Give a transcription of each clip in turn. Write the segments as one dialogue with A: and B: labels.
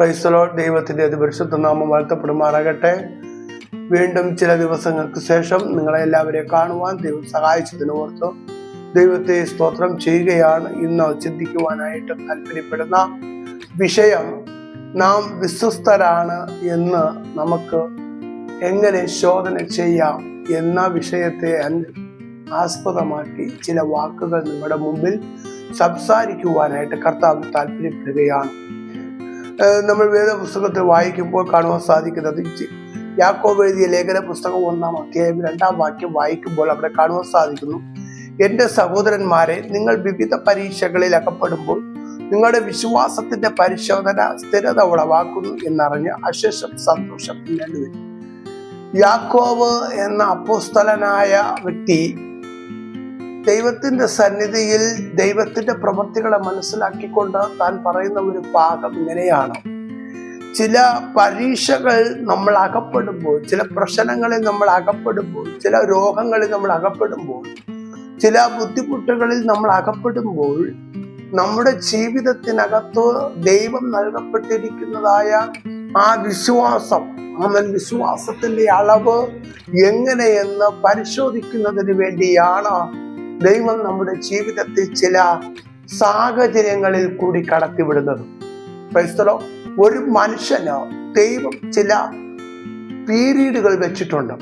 A: Price the Lord. ദൈവത്തിന്റെ അതിപരിശുദ്ധ നാമം വാഴ്ത്തപ്പെടുമാറാകട്ടെ. വീണ്ടും ചില ദിവസങ്ങൾക്ക് ശേഷം നിങ്ങളെ എല്ലാവരെയും കാണുവാൻ ദൈവം സഹായിച്ചതിന് ഓർത്ത് ദൈവത്തെ സ്തോത്രം ചെയ്യുകയാണ്. ഇന്ന് ചിന്തിക്കുവാനായിട്ട് താല്പര്യപ്പെടുന്ന വിഷയം, നാം വിശ്വസ്തരാണ് എന്ന് നമുക്ക് എങ്ങനെ ശോധന ചെയ്യാം എന്ന വിഷയത്തെ ആസ്പദമാക്കി ചില വാക്കുകൾ നിങ്ങളുടെ മുമ്പിൽ സംസാരിക്കുവാനായിട്ട് കർത്താവ് താല്പര്യപ്പെടുകയാണ്. നമ്മൾ വേദപുസ്തകത്തിൽ വായിക്കുമ്പോൾ കാണുവാൻ സാധിക്കുന്നത്, യാക്കോബ് എഴുതിയ ലേഖന പുസ്തകം 1-ാം അധ്യായം 2-ാം വാക്യം വായിക്കുമ്പോൾ അവിടെ കാണുവാൻ സാധിക്കുന്നു, എൻ്റെ സഹോദരന്മാരെ, നിങ്ങൾ വിവിധ പരീക്ഷകളിൽ അകപ്പെടുമ്പോൾ നിങ്ങളുടെ വിശ്വാസത്തിന്റെ പരിശോധന സ്ഥിരത ഉളവാക്കുന്നു എന്നറിഞ്ഞ് അശേഷം സന്തോഷം നേടുവിൻ. യാക്കോബ് എന്ന അപ്പോസ്തലനായ വ്യക്തി ദൈവത്തിന്റെ സന്നിധിയിൽ ദൈവത്തിന്റെ പ്രവൃത്തികളെ മനസ്സിലാക്കിക്കൊണ്ട് താൻ പറയുന്ന ഒരു ഭാഗം ഇങ്ങനെയാണ്: ചില പരീക്ഷകൾ നമ്മൾ അകപ്പെടുമ്പോൾ, ചില പ്രശ്നങ്ങളിൽ നമ്മൾ അകപ്പെടുമ്പോൾ, ചില രോഗങ്ങളിൽ നമ്മൾ അകപ്പെടുമ്പോൾ, ചില ബുദ്ധിമുട്ടുകളിൽ നമ്മൾ അകപ്പെടുമ്പോൾ, നമ്മുടെ ജീവിതത്തിനകത്ത് ദൈവം നൽകപ്പെട്ടിരിക്കുന്നതായ ആ വിശ്വാസം, വിശ്വാസത്തിന്റെ അളവ് എങ്ങനെയെന്ന് പരിശോധിക്കുന്നതിന് വേണ്ടിയാണ് ദൈവം നമ്മുടെ ജീവിതത്തിൽ ചില സാഹചര്യങ്ങളിൽ കൂടി കടത്തിവിടുന്നത്. ക്രൈസ്തവ ഒരു മനുഷ്യന് ദൈവം ചില പീരീഡുകൾ വെച്ചിട്ടുണ്ട്.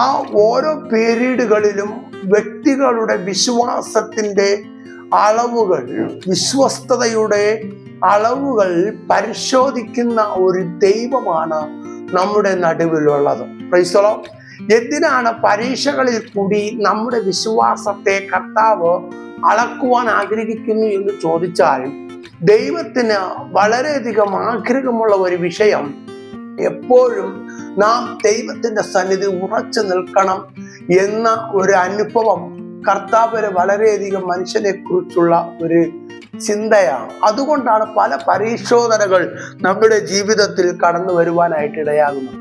A: ആ ഓരോ പീരീഡുകളിലും വ്യക്തികളുടെ വിശ്വാസത്തിന്റെ അളവുകൾ, വിശ്വസ്തതയുടെ അളവുകൾ പരിശോധിക്കുന്ന ഒരു ദൈവമാണ് നമ്മുടെ നടുവിലുള്ളത്. ക്രൈസ്തവ എന്തിനാണ് പരീക്ഷകളിൽ കൂടി നമ്മുടെ വിശ്വാസത്തെ കർത്താവ് അളക്കുവാൻ ആഗ്രഹിക്കുന്നു എന്ന് ചോദിച്ചാൽ, ദൈവത്തിന് വളരെയധികം ആഗ്രഹമുള്ള ഒരു വിഷയം, എപ്പോഴും നാം ദൈവത്തിന്റെ സന്നിധി ഉറച്ചു നിൽക്കണം എന്ന ഒരു അനുഭവം കർത്താവിന് വളരെയധികം മനുഷ്യനെ കുറിച്ചുള്ള ഒരു ചിന്തയാണ്. അതുകൊണ്ടാണ് പല പരിശോധനകൾ നമ്മുടെ ജീവിതത്തിൽ കടന്നു വരുവാനായിട്ട് ഇടയാകുന്നത്.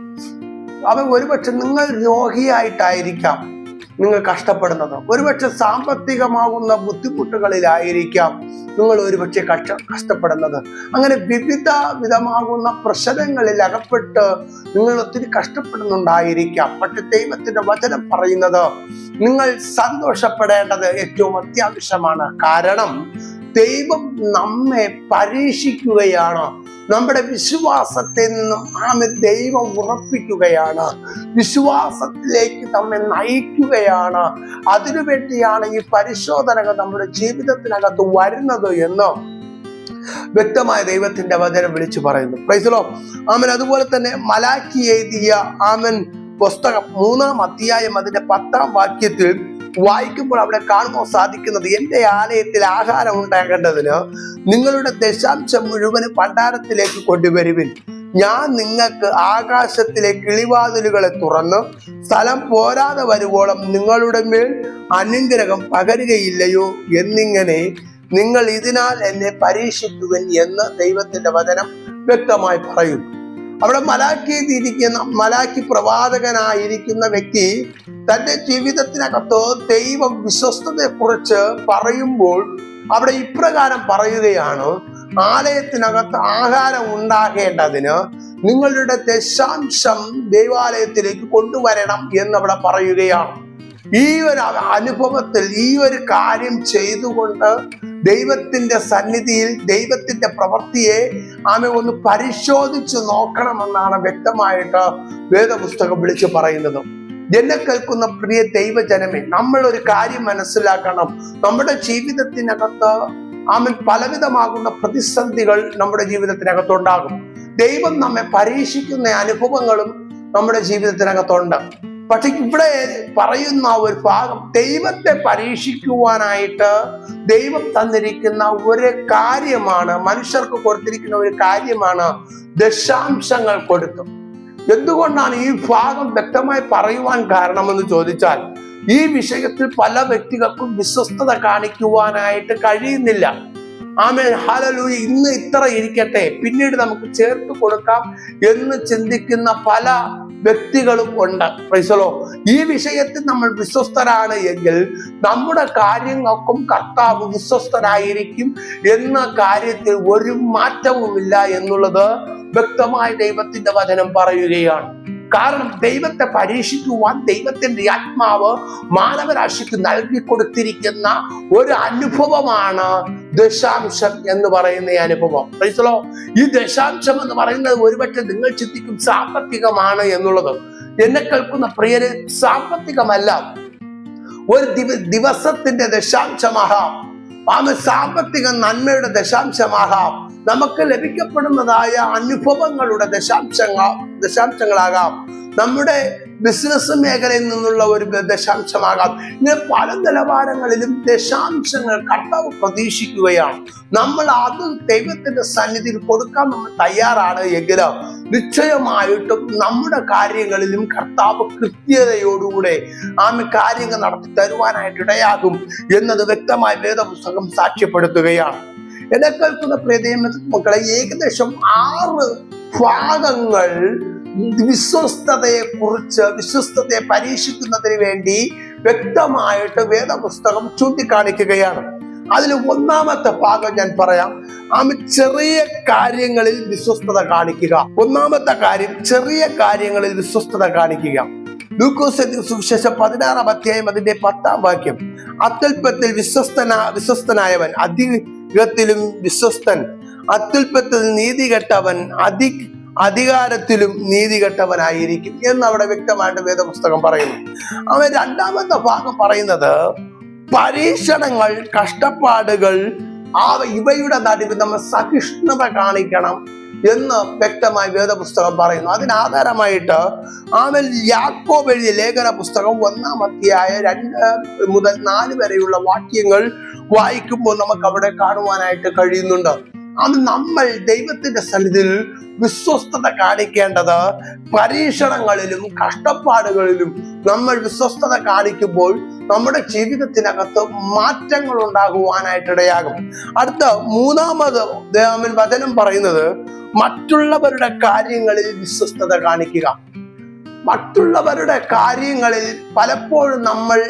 A: അവൻ ഒരുപക്ഷെ നിങ്ങൾ രോഗിയായിട്ടായിരിക്കാം നിങ്ങൾ കഷ്ടപ്പെടുന്നത്, ഒരുപക്ഷെ സാമ്പത്തികമാകുന്ന ബുദ്ധിമുട്ടുകളിലായിരിക്കാം നിങ്ങൾ ഒരുപക്ഷെ കഷ്ടപ്പെടുന്നത്. അങ്ങനെ വിധമാകുന്ന പ്രശ്നങ്ങളിൽ അകപ്പെട്ട് നിങ്ങൾ ഒത്തിരി കഷ്ടപ്പെടുന്നുണ്ടായിരിക്കാം. പക്ഷെ ദൈവത്തിന്റെ വചനം പറയുന്നത്, നിങ്ങൾ സന്തോഷപ്പെടേണ്ടത് ഏറ്റവും അത്യാവശ്യമാണ്. കാരണം ദൈവം നമ്മെ പരീക്ഷിക്കുകയാണ്. നമ്മുടെ വിശ്വാസത്തിൽ നിന്നും ദൈവം ഉറപ്പിക്കുകയാണ്, വിശ്വാസത്തിലേക്ക് നമ്മെ നയിക്കുകയാണ്. അതിനുവേണ്ടിയാണ് ഈ പരിശോധനകൾ നമ്മുടെ ജീവിതത്തിനകത്ത് വരുന്നത് എന്ന് വ്യക്തമായ ദൈവത്തിന്റെ വചനം വിളിച്ചു പറയുന്നു. Praise the Lord. ആമേൻ. അതുപോലെ തന്നെ മലാക്കി എഴുതിയ പുസ്തകം 3-ാം അധ്യായം അതിന്റെ 10-ാം വാക്യത്തിൽ വായിക്കുമ്പോൾ അവിടെ കാണുവാൻ സാധിക്കുന്നത്, എൻ്റെ ആലയത്തിൽ ആഹാരം ഉണ്ടാകേണ്ടതിന് നിങ്ങളുടെ ദശാംശം മുഴുവനും ഭണ്ഡാരത്തിലേക്ക് കൊണ്ടുവരുവിൻ. ഞാൻ നിങ്ങൾക്ക് ആകാശത്തിലെ കിളിവാതിലുകളെ തുറന്ന് സ്ഥലം പോരാതെ വരുവോളം നിങ്ങളുടെ മേൽ അനുഗ്രഹം പകരുകയില്ലയോ എന്നിങ്ങനെ നിങ്ങൾ ഇതിനാൽ എന്നെ പരീക്ഷിക്കുവിൻ എന്ന് ദൈവത്തിന്റെ വചനം വ്യക്തമായി പറയുന്നു. അവിടെ മലാക്കി പ്രവാചകനായിരിക്കുന്ന വ്യക്തി തന്റെ ജീവിതത്തിനകത്ത് ദൈവം വിശ്വസ്തതയെ കുറിച്ച് പറയുമ്പോൾ അവിടെ ഇപ്രകാരം പറയുകയാണ്, ആലയത്തിനകത്ത് ആഹാരം ഉണ്ടാകേണ്ടതിന് നിങ്ങളുടെ ദശാംശം ദൈവാലയത്തിലേക്ക് കൊണ്ടുവരണം എന്നവിടെ പറയുകയാണ്. ഈ ഒരു അനുഭവത്തിൽ ഈ ഒരു കാര്യം ചെയ്തുകൊണ്ട് ദൈവത്തിന്റെ സന്നിധിയിൽ ദൈവത്തിന്റെ പ്രവൃത്തിയെ ഒന്ന് പരിശോധിച്ചു നോക്കണമെന്നാണ് വ്യക്തമായിട്ട് വേദപുസ്തകം വിളിച്ചു പറയുന്നത്. എന്നെ കേൾക്കുന്ന പ്രിയ ദൈവജനമേ, നമ്മൾ ഒരു കാര്യം മനസ്സിലാക്കണം. നമ്മുടെ ജീവിതത്തിനകത്ത് പലവിധമാകുന്ന പ്രതിസന്ധികൾ നമ്മുടെ ജീവിതത്തിനകത്തുണ്ടാകും. ദൈവം നമ്മെ പരീക്ഷിക്കുന്ന അനുഭവങ്ങളും നമ്മുടെ ജീവിതത്തിനകത്തുണ്ട്. പക്ഷെ ഇവിടെ പറയുന്ന ഒരു ഭാഗം, ദൈവത്തെ പരീക്ഷിക്കുവാനായിട്ട് ദൈവം തന്നിരിക്കുന്ന ഒരു കാര്യമാണ്, മനുഷ്യർക്ക് കൊടുത്തിരിക്കുന്ന ഒരു കാര്യമാണ് ദശാംശങ്ങൾ കൊടുത്തു. എന്തുകൊണ്ടാണ് ഈ ഭാഗം വ്യക്തമായി പറയുവാൻ കാരണമെന്ന് ചോദിച്ചാൽ, ഈ വിഷയത്തിൽ പല വ്യക്തികൾക്കും വിശ്വസ്തത കാണിക്കുവാനായിട്ട് കഴിയുന്നില്ല. ആമേൻ, ഹല്ലേലൂയ, ഇന്ന് ഇത്ര ഇരിക്കട്ടെ, പിന്നീട് നമുക്ക് ചേർത്ത് കൊടുക്കാം എന്ന് ചിന്തിക്കുന്ന പല വ്യക്തികളും ഉണ്ട്. Price the Lord. ഈ വിഷയത്തിൽ നമ്മൾ വിശ്വസ്തരാണ് എങ്കിൽ നമ്മുടെ കാര്യങ്ങൾക്കും കർത്താവ് വിശ്വസ്തരായിരിക്കും എന്ന കാര്യത്തിൽ ഒരു മാറ്റവുമില്ല എന്നുള്ളത് വ്യക്തമായി ദൈവത്തിന്റെ വചനം പറയുകയാണ്. കാരണം ദൈവത്തെ പരീക്ഷിക്കുവാൻ ദൈവത്തിന്റെ ആത്മാവ് മാനവരാശിക്ക് നൽകി കൊടുത്തിരിക്കുന്ന ഒരു അനുഭവമാണ് ദശാംശം എന്ന് പറയുന്ന അനുഭവം. Price the Lord. ഈ ദശാംശം എന്ന് പറയുന്നത് ഒരുപക്ഷെ നിങ്ങൾ ചിന്തിക്കും സാമ്പത്തികമാണ് എന്നുള്ളത്. എന്നെ കേൾക്കുന്ന പ്രിയരെ, സാമ്പത്തികമല്ല, ഒരു ദിവസത്തിന്റെ ദശാംശമാകാം, സാമ്പത്തിക നന്മയുടെ ദശാംശമാകാം, നമുക്ക് ലഭിക്കപ്പെടുന്നതായ അനുഭവങ്ങളുടെ ദശാംശങ്ങളാകാം, നമ്മുടെ ബിസിനസ് മേഖലയിൽ നിന്നുള്ള ഒരു ദശാംശമാകാം. ഇങ്ങനെ പല നിലവാരങ്ങളിലും ദശാംശങ്ങൾ കർത്താവ് പ്രതീക്ഷിക്കുകയാണ്. നമ്മൾ അത് ദൈവത്തിന്റെ സന്നിധിയിൽ കൊടുക്കാൻ നമ്മൾ തയ്യാറാണ് എങ്കിൽ നിശ്ചയമായിട്ടും നമ്മുടെ കാര്യങ്ങളിലും കർത്താവ് കൃത്യതയോടുകൂടെ കാര്യങ്ങൾ നടത്തി തരുവാനായിട്ട് ഇടയാകും എന്നത് വ്യക്തമായി വേദപുസ്തകം സാക്ഷ്യപ്പെടുത്തുകയാണ്. എന്നെ കേൾക്കുന്ന പ്രിയ മക്കളെ, ഏകദേശം 6 ഭാഗങ്ങൾ വിശ്വസ്തതയെ പരീക്ഷിക്കുന്നതിന് വേണ്ടി വ്യക്തമായിട്ട് വേദപുസ്തകം ചൂണ്ടിക്കാണിക്കുകയാണ്. അതിൽ ഒന്നാമത്തെ ഭാഗം ഞാൻ പറയാം. ചെറിയ കാര്യങ്ങളിൽ വിശ്വസ്തത കാണിക്കുക. ഒന്നാമത്തെ കാര്യം, ചെറിയ കാര്യങ്ങളിൽ വിശ്വസ്തത കാണിക്കുക. ലൂക്കോസ് സുവിശേഷം 16-ാം അധ്യായം അതിന്റെ 10-ാം വാക്യം, അത്യല്പത്തിൽ വിശ്വസ്തനായവൻ അധികത്തിലും വിശ്വസ്തൻ, അത്യല്പത്തിൽ നീതികെട്ടവൻ അധികാരത്തിലും നീതികെട്ടവനായിരിക്കും എന്ന് അവിടെ വ്യക്തമായിട്ട് വേദപുസ്തകം പറയുന്നു. അവൻ രണ്ടാമത്തെ ഭാഗം പറയുന്നത് പരീക്ഷണങ്ങൾ, കഷ്ടപ്പാടുകൾ, ഇവയുടെ നടുവിൽ നമ്മൾ സഹിഷ്ണുത കാണിക്കണം എന്ന് വ്യക്തമായി വേദപുസ്തകം പറയുന്നു. അതിനാധാരമായിട്ട് യാക്കോബ് എഴുതിയ ലേഖന പുസ്തകം 1-ാം അധ്യായം 2 മുതൽ 4 വരെയുള്ള വാക്യങ്ങൾ വായിക്കുമ്പോൾ നമുക്ക് അവിടെ കാണുവാനായിട്ട് കഴിയുന്നുണ്ട്. നമ്മൾ ദൈവത്തിന്റെ സന്നിധിയിൽ വിശ്വസ്തത കാണിക്കേണ്ടത് പരീക്ഷണങ്ങളിലും കഷ്ടപ്പാടുകളിലും നമ്മൾ വിശ്വസ്തത കാണിക്കുമ്പോൾ നമ്മുടെ ജീവിതത്തിനകത്ത് മാറ്റങ്ങൾ ഉണ്ടാകുവാനായിട്ടിടയാകും. അടുത്ത 3-ാമത് വചനം പറയുന്നത് മറ്റുള്ളവരുടെ കാര്യങ്ങളിൽ വിശ്വസ്തത കാണിക്കുക. മറ്റുള്ളവരുടെ കാര്യങ്ങളിൽ പലപ്പോഴും നമ്മൾ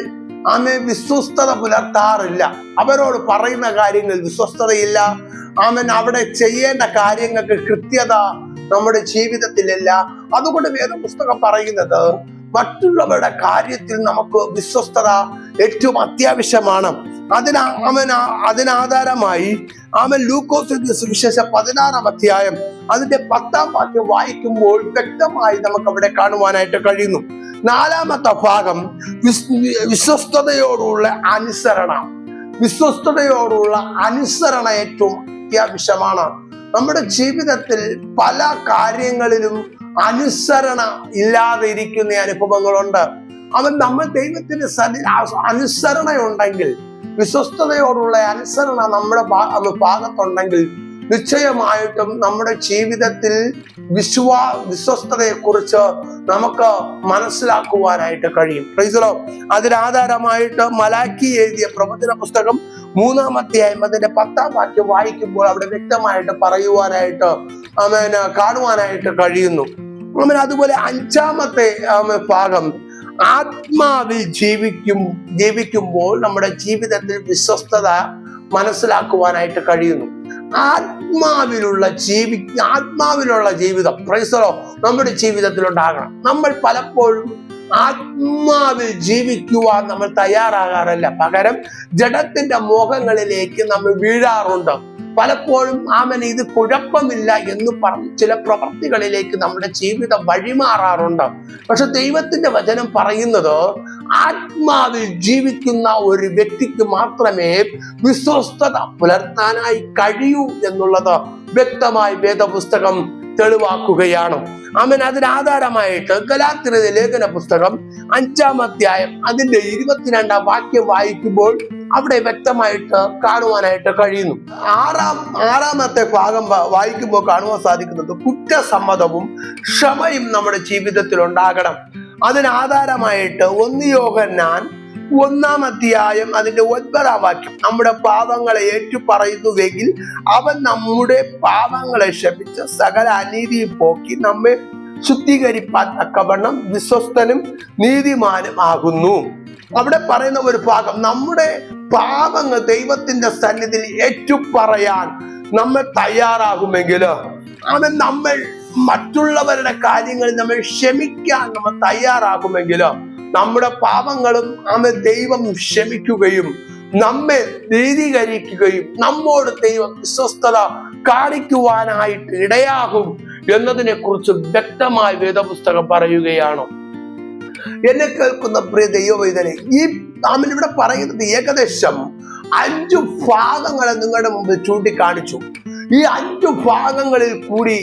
A: വിശ്വസ്തത പുലർത്താറില്ല. അവരോട് പറയുന്ന കാര്യങ്ങളിൽ വിശ്വസ്തതയില്ല. അവിടെ ചെയ്യേണ്ട കാര്യങ്ങൾക്ക് കൃത്യത നമ്മുടെ ജീവിതത്തിലില്ല. അതുകൊണ്ട് വേദപുസ്തകം പറയുന്നത് മറ്റുള്ളവരുടെ കാര്യത്തിൽ നമുക്ക് വിശ്വസ്തത ഏറ്റവും അത്യാവശ്യമാണ്. അതിനാധാരമായി ലൂക്കോസ് സുവിശേഷം 16-ാം അധ്യായം അതിന്റെ 10-ാം വാക്യം വായിക്കുമ്പോൾ വ്യക്തമായി നമുക്ക് അവിടെ കാണുവാനായിട്ട് കഴിയുന്നു. 4-ാമത്തെ ഭാഗം വിശ്വസ്തതയോടുള്ള അനുസരണം. വിശ്വസ്തതയോടുള്ള അനുസരണ ഏറ്റവും അത്യാവശ്യമാണ്. നമ്മുടെ ജീവിതത്തിൽ പല കാര്യങ്ങളിലും അനുസരണ ഇല്ലാതെ ഇരിക്കുന്ന അനുഭവങ്ങളുണ്ട്. നമ്മൾ ദൈവത്തിന്റെ അനുസരണയുണ്ടെങ്കിൽ, വിശ്വസ്തയോടുള്ള അനുസരണ നമ്മുടെ ഭാഗത്തുണ്ടെങ്കിൽ നിശ്ചയമായിട്ടും നമ്മുടെ ജീവിതത്തിൽ വിശ്വസ്തതയെ കുറിച്ച് നമുക്ക് മനസ്സിലാക്കുവാനായിട്ട് കഴിയും. Praise the Lord. അതിനാധാരമായിട്ട് മലാക്കി എഴുതിയ പ്രവചന പുസ്തകം 3-ാം അധ്യായം അതിന്റെ 10-ാം വാക്യം വായിക്കുമ്പോൾ അവിടെ വ്യക്തമായിട്ട് പറയുവാനായിട്ട് കാണുവാനായിട്ട് കഴിയുന്നു. അതുപോലെ 5-ാമത്തെ ഭാഗം ആത്മാവിൽ ജീവിക്കുമ്പോൾ നമ്മുടെ ജീവിതത്തിൽ വിശ്വസ്തത മനസ്സിലാക്കുവാനായിട്ട് കഴിയുന്നു. ആത്മാവിലുള്ള ജീവിതം പ്രൈസ് ദി ലോർഡ് നമ്മുടെ ജീവിതത്തിൽ ഉണ്ടാകണം. നമ്മൾ പലപ്പോഴും ആത്മാവിൽ ജീവിക്കുവാൻ നമ്മൾ തയ്യാറാകാറില്ല. പകരം ജഡത്തിന്റെ മോഹങ്ങളിലേക്ക് നമ്മൾ വീഴാറുണ്ട്. പലപ്പോഴും ഇത് കുഴപ്പമില്ല എന്ന് പറഞ്ഞ് ചില പ്രവൃത്തികളിലേക്ക് നമ്മുടെ ജീവിതം വഴിമാറാറുണ്ട്. പക്ഷെ ദൈവത്തിന്റെ വചനം പറയുന്നത് ആത്മാവിൽ ജീവിക്കുന്ന ഒരു വ്യക്തിക്ക് മാത്രമേ വിശ്വസ്തത പുലർത്താനായി കഴിയൂ എന്നുള്ളത് വ്യക്തമായി വേദപുസ്തകം തെളിവാക്കുകയാണ്. അതിനാധാരമായിട്ട് ഗലാത്യരുടെ ലേഖന പുസ്തകം 5-ാം അധ്യായം അതിന്റെ 22-ാം വാക്യം വായിക്കുമ്പോൾ അവിടെ വ്യക്തമായിട്ട് കാണുവാനായിട്ട് കഴിയുന്നു. 6-ാമത്തെ ഭാഗം വായിക്കുമ്പോൾ കാണുവാൻ സാധിക്കുന്നത് കുറ്റസമ്മതവും ക്ഷമയും നമ്മുടെ ജീവിതത്തിൽ ഉണ്ടാകണം. അതിനാധാരമായിട്ട് 1 യോഹന്നാൻ 1-ാം അധ്യായം അതിന്റെ 9-ാം വാക്യം, നമ്മുടെ പാപങ്ങളെ ഏറ്റുപറയുന്നുവെങ്കിൽ അവൻ നമ്മുടെ പാപങ്ങളെ ക്ഷമിച്ച് സകല അനീതിയും പോക്കി നമ്മെ ശുദ്ധീകരിപ്പാൻ തക്കവണ്ണം വിശ്വസ്തനും നീതിമാനും ആകുന്നു. അവിടെ പറയുന്ന ഒരു ഭാഗം, നമ്മുടെ പാപങ്ങൾ ദൈവത്തിന്റെ സന്നിധിയിൽ ഏറ്റുപറയാൻ നമ്മൾ തയ്യാറാകുമെങ്കിൽ, അവൻ നമ്മൾ മറ്റുള്ളവരുടെ കാര്യങ്ങളിൽ നമ്മൾ ക്ഷമിക്കാൻ നമ്മൾ തയ്യാറാകുമെങ്കിൽ, നമ്മുടെ പാപങ്ങളും ദൈവം ക്ഷമിക്കുകയും നമ്മെ നീതീകരിക്കുകയും നമ്മോട് ദൈവം വിശ്വസ്തത കാണിക്കുവാനായിട്ട് ഇടയാകും എന്നതിനെ കുറിച്ച് വ്യക്തമായ വേദപുസ്തകം പറയുകയാണ്. എന്നെ കേൾക്കുന്ന പ്രിയ ദൈവവൈതനെ, ഈ ഇവിടെ പറയുന്നത് ഏകദേശം 5 ഭാഗങ്ങളെ നിങ്ങളുടെ മുമ്പിൽ ചൂണ്ടിക്കാണിച്ചു. ഈ 5 ഭാഗങ്ങളിൽ കൂടി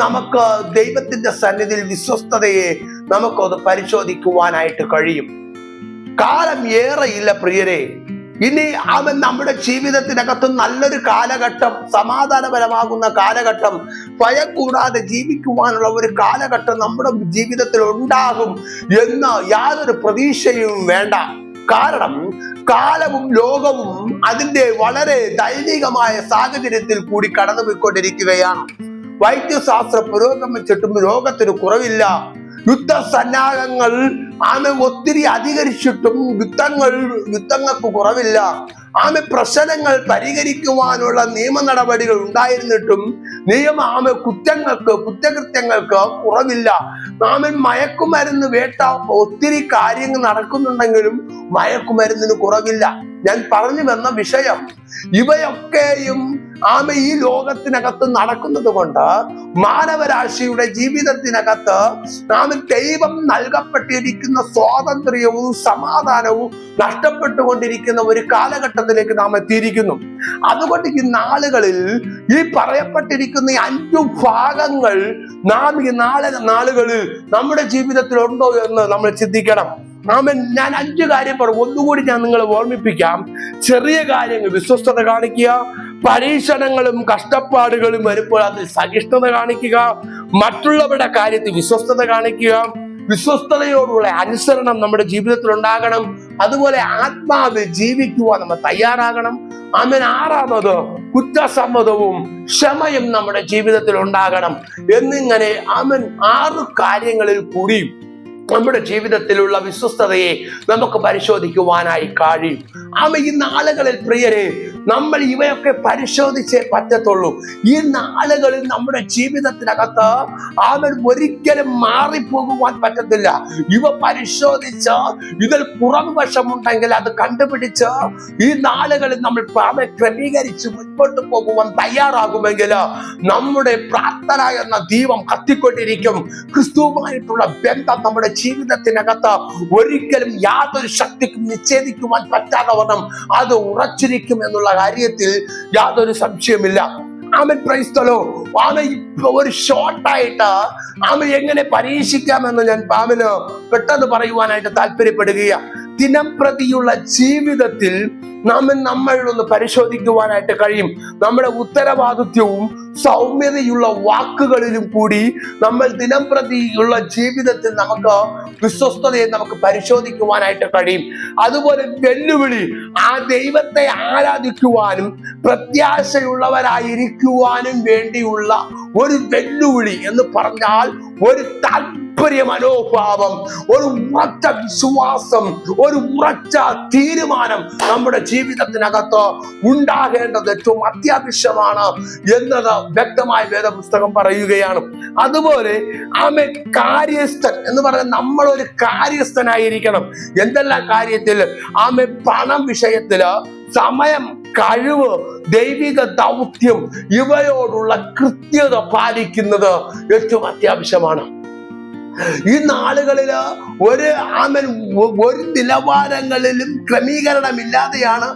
A: നമുക്ക് ദൈവത്തിന്റെ സന്നിധിയിൽ വിശ്വസ്തതയെ നമുക്കത് പരിശോധിക്കുവാനായിട്ട് കഴിയും. കാലം ഏറെയില്ല പ്രിയരെ. ഇനി നമ്മുടെ ജീവിതത്തിനകത്ത് നല്ലൊരു കാലഘട്ടം, സമാധാനപരമാകുന്ന കാലഘട്ടം, ഭയം കൂടാതെ ജീവിക്കുവാനുള്ള ഒരു കാലഘട്ടം നമ്മുടെ ജീവിതത്തിൽ ഉണ്ടാകും എന്ന് യാതൊരു പ്രതീക്ഷയും വേണ്ട. കാരണം കാലവും ലോകവും അതിന്റെ വളരെ ദൈനികമായ സാഹചര്യത്തിൽ കൂടി കടന്നുപോയിക്കൊണ്ടിരിക്കുകയാണ്. വൈദ്യശാസ്ത്ര പുരോഗമിച്ചിട്ടും രോഗത്തിന് കുറവില്ല. യുദ്ധസന്നാഹങ്ങൾ ഒത്തിരി അധികരിച്ചിട്ടും യുദ്ധങ്ങൾക്ക് കുറവില്ല. പ്രശ്നങ്ങൾ പരിഹരിക്കുവാനുള്ള നിയമ നടപടികൾ ഉണ്ടായിരുന്നിട്ടും കുറ്റകൃത്യങ്ങൾക്ക് കുറവില്ല. മയക്കുമരുന്ന് വേട്ട ഒത്തിരി കാര്യങ്ങൾ നടക്കുന്നുണ്ടെങ്കിലും മയക്കുമരുന്നിന് കുറവില്ല. ഞാൻ പറഞ്ഞു വന്ന വിഷയം ഇവയൊക്കെയും ഈ ലോകത്തിനകത്ത് നടക്കുന്നത് കൊണ്ട് മാനവരാശിയുടെ ജീവിതത്തിനകത്ത് ദൈവം നൽകപ്പെട്ടിരിക്കുന്ന സ്വാതന്ത്ര്യവും സമാധാനവും നഷ്ടപ്പെട്ടുകൊണ്ടിരിക്കുന്ന ഒരു കാലഘട്ടത്തിലേക്ക് നാം എത്തിയിരിക്കുന്നു. അതുകൊണ്ട് ഈ നാളുകളിൽ ഈ പറയപ്പെട്ടിരിക്കുന്ന ഈ 5 ഭാഗങ്ങൾ ഈ നാളുകളിൽ നമ്മുടെ ജീവിതത്തിൽ ഉണ്ടോ എന്ന് നമ്മൾ ചിന്തിക്കണം. ഞാൻ 5 കാര്യം പറഞ്ഞു. ഒന്നുകൂടി ഞാൻ നിങ്ങളെ ഓർമ്മിപ്പിക്കാം. ചെറിയ കാര്യങ്ങൾ വിശ്വസ്തത കാണിക്കുക, പരീക്ഷണങ്ങളും കഷ്ടപ്പാടുകളും വരുമ്പോൾ അതിൽ സഹിഷ്ണുത കാണിക്കുക, മറ്റുള്ളവരുടെ കാര്യത്തിൽ വിശ്വസ്തത കാണിക്കുക, വിശ്വസ്തതയോടുള്ള അനുസരണം നമ്മുടെ ജീവിതത്തിൽ ഉണ്ടാകണം. അതുപോലെ ആത്മാവിൽ ജീവിക്കുവാൻ നമ്മൾ തയ്യാറാകണം. 6ാമത് കുറ്റസമ്മതവും ക്ഷമയും നമ്മുടെ ജീവിതത്തിൽ ഉണ്ടാകണം. എന്നിങ്ങനെ 6 കാര്യങ്ങളിൽ കൂടി നമ്മുടെ ജീവിതത്തിലുള്ള വിശ്വസ്തതയെ നമുക്ക് പരിശോധിക്കുവാനായി കഴിയും. ഈ നാളുകളിൽ പ്രിയരെ, നമ്മൾ ഇവയൊക്കെ പരിശോധിച്ചേ പറ്റത്തുള്ളൂ. ഈ നാളുകളിൽ നമ്മുടെ ജീവിതത്തിനകത്ത് ഒരിക്കലും മാറിപ്പോകുവാൻ പറ്റത്തില്ല. ഇവ പരിശോധിച്ച് ഇതിൽ കുറവ് വശമുണ്ടെങ്കിൽ അത് കണ്ടുപിടിച്ച് ഈ നാളുകളിൽ നമ്മൾ ക്രമീകരിച്ച് മുൻപോട്ട് പോകുവാൻ തയ്യാറാകുമെങ്കിൽ നമ്മുടെ പ്രാർത്ഥന എന്ന ദീപം കത്തിക്കൊണ്ടിരിക്കും. ക്രിസ്തുവുമായിട്ടുള്ള ബന്ധം നമ്മുടെ ജീവിതത്തിനകത്ത് ഒരിക്കലും യാതൊരു ശക്തിക്കും നിഷേധിക്കുവാൻ പറ്റാതെ വണ്ണം അത് ഉറച്ചിരിക്കും എന്നുള്ള കാര്യത്തിൽ യാതൊരു സംശയമില്ല. Price the Lord. ഒരു ഷോർട്ടായിട്ട് എങ്ങനെ പരീക്ഷിക്കാമെന്ന് ഞാൻ പെട്ടെന്ന് പറയുവാനായിട്ട് താല്പര്യപ്പെടുകയാണ്. ദിനം പ്രതിയുള്ള ജീവിതത്തിൽ നമ്മളൊന്ന് പരിശോധിക്കുവാനായിട്ട് കഴിയും. നമ്മുടെ ഉത്തരവാദിത്വവും സൗമ്യതയുള്ള വാക്കുകളിലും കൂടി നമ്മൾ ദിനം പ്രതിയുള്ള ജീവിതത്തിൽ നമുക്ക് വിശ്വസ്തതയെ നമുക്ക് പരിശോധിക്കുവാനായിട്ട് കഴിയും. അതുപോലെ വെല്ലുവിളി, ദൈവത്തെ ആരാധിക്കുവാനും പ്രത്യാശയുള്ളവരായിരിക്കുവാനും വേണ്ടിയുള്ള ഒരു വെല്ലുവിളി എന്ന് പറഞ്ഞാൽ ഒരു താല്പര്യ മനോഭാവം, ഒരു ഉറച്ച വിശ്വാസം, ഒരു ഉറച്ച തീരുമാനം നമ്മുടെ ജീവിതത്തിനകത്ത് ഉണ്ടാകേണ്ടത് ഏറ്റവും അത്യാവശ്യമാണ് എന്നത് വ്യക്തമായ വേദപുസ്തകം പറയുകയാണ്. അതുപോലെ കാര്യസ്ഥൻ എന്ന് പറഞ്ഞാൽ നമ്മളൊരു കാര്യസ്ഥനായിരിക്കണം. എന്തെല്ലാം കാര്യത്തിൽ? പണം വിഷയത്തില്, സമയം, കഴിവ്, ദൈവിക ദൗത്യം, ഇവയോടുള്ള കൃത്യത പാലിക്കുന്നത് ഏറ്റവും അത്യാവശ്യമാണ്. ഈ നാളുകളില് ഒരു നിലവാരങ്ങളിലും ക്രമീകരണമില്ലാതെയാണ്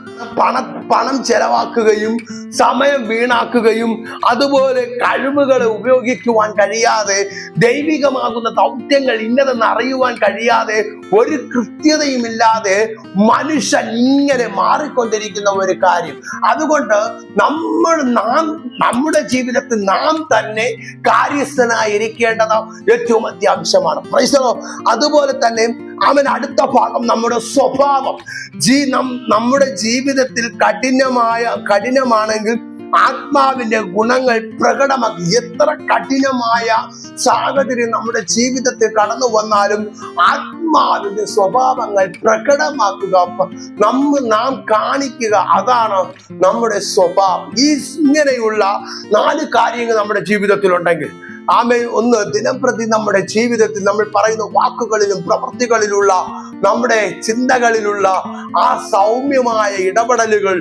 A: പണം ചെലവാക്കുകയും സമയം വീണാക്കുകയും അതുപോലെ കഴിവുകളെ ഉപയോഗിക്കുവാൻ കഴിയാതെ ദൈവികമാകുന്ന ദൗത്യങ്ങൾ ഇന്നതെന്ന് അറിയുവാൻ കഴിയാതെ ഒരു കൃത്യതയും ഇല്ലാതെ മനുഷ്യൻ ഇങ്ങനെ മാറിക്കൊണ്ടിരിക്കുന്ന ഒരു കാര്യം. അതുകൊണ്ട് നമ്മുടെ ജീവിതത്തിൽ നാം തന്നെ കാര്യസ്ഥനായിരിക്കേണ്ടത് ഏറ്റവും അത്യാവശ്യം. അത്യാവശ്യമാണ്. Price the Lord. അതുപോലെ തന്നെ അടുത്ത ഭാഗം നമ്മുടെ സ്വഭാവം. നമ്മുടെ ജീവിതത്തിൽ കഠിനമാണെങ്കിൽ ആത്മാവിന്റെ ഗുണങ്ങൾ പ്രകടമാക്കി. എത്ര കഠിനമായ സാഹചര്യം നമ്മുടെ ജീവിതത്തിൽ കടന്നു വന്നാലും ആത്മാവിന്റെ സ്വഭാവങ്ങൾ പ്രകടമാക്കുക, നാം കാണിക്കുക, അതാണ് നമ്മുടെ സ്വഭാവം. ഇങ്ങനെയുള്ള 4 കാര്യങ്ങൾ നമ്മുടെ ജീവിതത്തിൽ ഉണ്ടെങ്കിൽ ഒന്ന്, ദിനംപ്രതി നമ്മുടെ ജീവിതത്തിൽ നമ്മൾ പറയുന്ന വാക്കുകളിലും പ്രവൃത്തികളിലുള്ള നമ്മുടെ ചിന്തകളിലുള്ള ആ സൗമ്യമായ ഇടപെടലുകൾ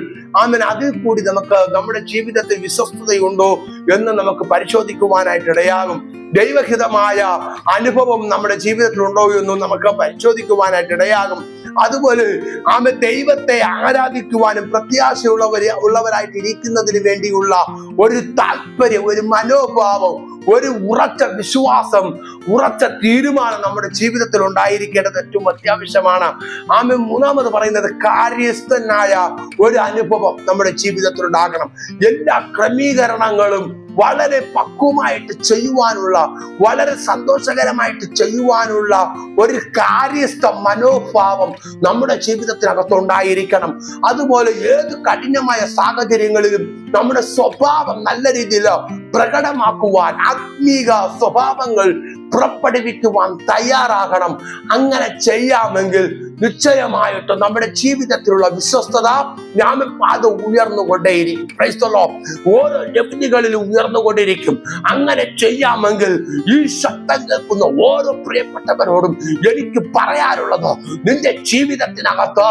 A: അതിൽ കൂടി നമുക്ക് നമ്മുടെ ജീവിതത്തിൽ വിശ്വസ്തതയുണ്ടോ എന്ന് നമുക്ക് പരിശോധിക്കുവാനായിട്ട് ഇടയാകും. ദൈവഹിതമായ അനുഭവം നമ്മുടെ ജീവിതത്തിൽ ഉണ്ടോ എന്നും നമുക്ക് പരിശോധിക്കുവാനായിട്ട് ഇടയാകും. അതുപോലെ ദൈവത്തെ ആരാധിക്കുവാനും പ്രത്യാശയുള്ളവരായിട്ട് ഇരിക്കുന്നതിന് വേണ്ടിയുള്ള ഒരു താല്പര്യം, ഒരു മനോഭാവം, ഒരു ഉറച്ച വിശ്വാസം, ഉറച്ച തീരുമാനം നമ്മുടെ ജീവിതത്തിൽ ഉണ്ടായിരിക്കേണ്ടത് ഏറ്റവും അത്യാവശ്യമാണ്. മൂന്നാമത് പറയുന്നത് കാര്യസ്ഥനായ ഒരു അനുഭവം നമ്മുടെ ജീവിതത്തിൽ ഉണ്ടാകണം. എല്ലാ ക്രമീകരണങ്ങളും വളരെ പക്വമായിട്ട് ചെയ്യുവാനുള്ള, വളരെ സന്തോഷകരമായിട്ട് ചെയ്യുവാനുള്ള ഒരു കാര്യസ്ഥ മനോഭാവം നമ്മുടെ ജീവിതത്തിനകത്തുണ്ടായിരിക്കണം. അതുപോലെ ഏത് കഠിനമായ സാഹചര്യങ്ങളിലും നമ്മുടെ സ്വഭാവം നല്ല രീതിയിൽ പ്രകടമാക്കുവാൻ, ആത്മീക സ്വഭാവങ്ങൾ പുറപ്പെടുവിക്കുവാൻ തയ്യാറാകണം. അങ്ങനെ ചെയ്യാമെങ്കിൽ നിശ്ചയമായിട്ട് നമ്മുടെ ജീവിതത്തിലുള്ള വിശ്വസ്തത അത് ഉയർന്നുകൊണ്ടേയിരിക്കും. Price the Lord. ഓരോ ലെവലുകളിലും ഉയർന്നുകൊണ്ടിരിക്കും. അങ്ങനെ ചെയ്യാമെങ്കിൽ ഈ ശബ്ദം കേൾക്കുന്ന ഓരോ പ്രിയപ്പെട്ടവരോടും എനിക്ക് പറയാനുള്ളത്, നിന്റെ ജീവിതത്തിനകത്ത്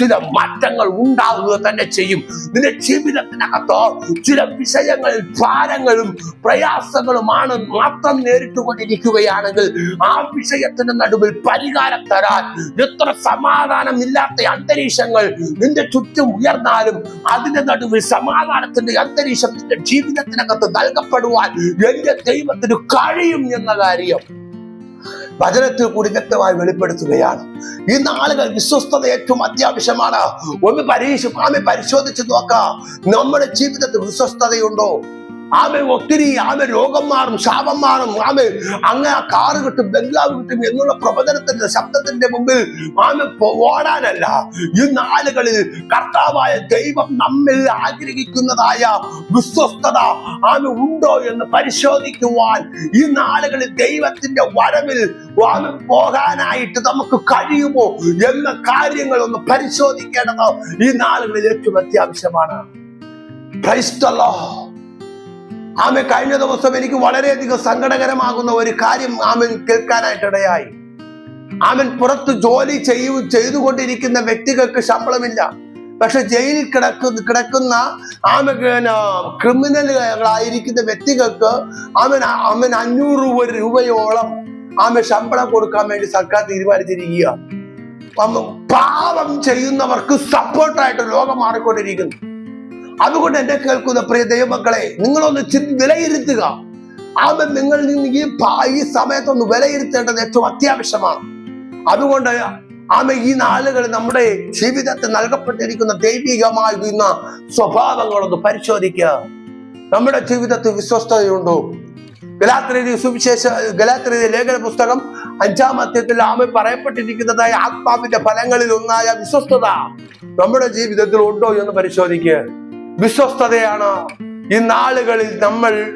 A: ചില മാറ്റങ്ങൾ ഉണ്ടാവുക തന്നെ ചെയ്യും. നിന്റെ ജീവിതത്തിനകത്ത് ചില വിഷയങ്ങളിൽ ഭാരങ്ങളും പ്രയാസങ്ങളുമാണ് മാത്രം നേരിട്ടുകൊണ്ടിരിക്കുകയാണെങ്കിൽ ആ വിഷയത്തിന്റെ നടുവിൽ പരിഹാരം തരാൻ എത്ര സമാധാനമില്ലാത്ത അന്തരീക്ഷങ്ങൾ നിന്റെ ചുറ്റും ഉയർന്നാലും അതിന്റെ നടുവിൽ സമാധാനത്തിന്റെ അന്തരീക്ഷം നിന്റെ ജീവിതത്തിനകത്ത് നൽകപ്പെടുവാൻ എന്റെ ദൈവത്തിന് കഴിയും എന്ന കാര്യം വചനത്തിൽ കൂടി വ്യക്തമായി വെളിപ്പെടുത്തുകയാണ്. ഈ നാളുകൾ വിശ്വസ്തത ഏറ്റവും അത്യാവശ്യമാണ്. ഒന്ന് പരിശോധിച്ച് നോക്കാം, നമ്മുടെ ജീവിതത്തിൽ വിശ്വസ്തതയുണ്ടോ? ഒത്തിരി രോഗം മാറും, ശാപം മാറും, അങ്ങനെ കാറ് കിട്ടും, ബംഗ്ലാവ് കിട്ടും എന്നുള്ള പ്രവചനത്തിന്റെ ശബ്ദത്തിന്റെ മുമ്പിൽ ഓടാനല്ല. ഈ നാളുകളിൽ കർത്താവായ ദൈവം നമ്മിൽ ആഗ്രഹിക്കുന്നതായ വിശ്വസ്തത ഉണ്ടോ എന്ന് പരിശോധിക്കുവാൻ ഈ നാളുകളിൽ ദൈവത്തിന്റെ വരവിൽ പോകാനായിട്ട് നമുക്ക് കഴിയുമോ എന്ന കാര്യങ്ങൾ ഒന്ന് പരിശോധിക്കേണ്ടത് ഈ നാളുകളിൽ ഏറ്റവും അത്യാവശ്യമാണ്. Price the Lord. കഴിഞ്ഞ ദിവസം എനിക്ക് വളരെയധികം സങ്കടകരമാകുന്ന ഒരു കാര്യം കേൾക്കാനായിട്ടിടയായി. പുറത്ത് ജോലി ചെയ്തുകൊണ്ടിരിക്കുന്ന വ്യക്തികൾക്ക് ശമ്പളമില്ല. പക്ഷെ ജയിലിൽ കിടക്കുന്ന ക്രിമിനലുകളായിരിക്കുന്ന വ്യക്തികൾക്ക് 500 രൂപയോളം ശമ്പളം കൊടുക്കാൻ വേണ്ടി സർക്കാർ തീരുമാനിച്ചിരിക്കുക. പാവം ചെയ്യുന്നവർക്ക് സപ്പോർട്ടായിട്ട് ലോകം മാറിക്കൊണ്ടിരിക്കുന്നു. അതുകൊണ്ട് എന്നെ കേൾക്കുന്ന പ്രിയ ദൈവമക്കളെ, നിങ്ങളൊന്ന് വിലയിരുത്തുക. നിങ്ങൾ ഈ സമയത്തൊന്ന് വിലയിരുത്തേണ്ടത് ഏറ്റവും അത്യാവശ്യമാണ്. അതുകൊണ്ട് ഈ നാളുകൾ നമ്മുടെ ജീവിതത്തിൽ നൽകപ്പെട്ടിരിക്കുന്ന ദൈവികമായിരുന്ന സ്വഭാവങ്ങളൊന്ന് പരിശോധിക്കുക. നമ്മുടെ ജീവിതത്തിൽ വിശ്വസ്തതയുണ്ടോ? ഗലാത്യരുടെ ലേഖന പുസ്തകം 5-ാം അധ്യായത്തിൽ പറയപ്പെട്ടിരിക്കുന്നതായ ആത്മാവിന്റെ ഫലങ്ങളിൽ ഒന്നായ വിശ്വസ്തത നമ്മുടെ ജീവിതത്തിൽ ഉണ്ടോ എന്ന് പരിശോധിക്കുക. വിശ്വസ്തതയാണ് ഈ നാളുകളിൽ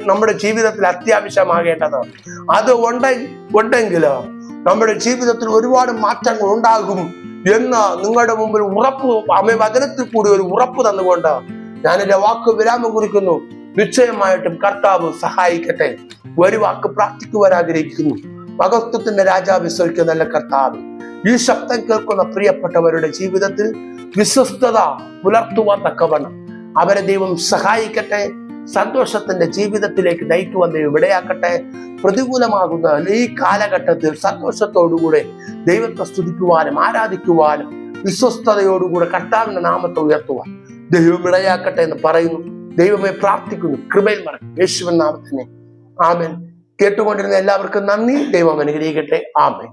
A: നമ്മുടെ ജീവിതത്തിൽ അത്യാവശ്യമാകേണ്ടത്. അത് ഉണ്ടെങ്കിൽ നമ്മുടെ ജീവിതത്തിൽ ഒരുപാട് മാറ്റങ്ങൾ ഉണ്ടാകും എന്ന് നിങ്ങളുടെ മുമ്പിൽ വചനത്തിൽ കൂടി ഒരു ഉറപ്പ് തന്നുകൊണ്ട് ഞാൻ എന്റെ വാക്ക് വിരാമം കുറിക്കുന്നു. നിശ്ചയമായിട്ടും കർത്താവ് സഹായിക്കട്ടെ. ഒരു വാക്ക് പ്രാർത്ഥിക്കുവാൻ ആഗ്രഹിക്കുന്നു. മഹത്വത്തിന്റെ രാജാവ് വിശ്വസിക്കുന്ന നല്ല കർത്താവ്, ഈ ശബ്ദം കേൾക്കുന്ന പ്രിയപ്പെട്ടവരുടെ ജീവിതത്തിൽ വിശ്വസ്തത പുലർത്തുവാൻ തക്കവണ്ണം അവരെ ദൈവം സഹായിക്കട്ടെ. സന്തോഷത്തിന്റെ ജീവിതത്തിലേക്ക് നയിക്കുവാൻ ദൈവം ഇടയാക്കട്ടെ. പ്രതികൂലമാകുന്ന ഈ കാലഘട്ടത്തിൽ സന്തോഷത്തോടുകൂടെ ദൈവത്തെ സ്തുതിക്കുവാനും ആരാധിക്കുവാനും വിശ്വസ്തയോടുകൂടെ കർത്താവിന്റെ നാമത്തെ ഉയർത്തുവാൻ ദൈവം ഇടയാക്കട്ടെ എന്ന് പറയുന്നു. ദൈവമേ പ്രാർത്ഥിക്കുന്നു, കൃപയിൽ മറക്കും യേശുവിൻ നാമത്തിനെ. ആമേൻ. കേട്ടുകൊണ്ടിരുന്ന എല്ലാവർക്കും നന്ദി. ദൈവം അനുഗ്രഹിക്കട്ടെ. ആമേൻ.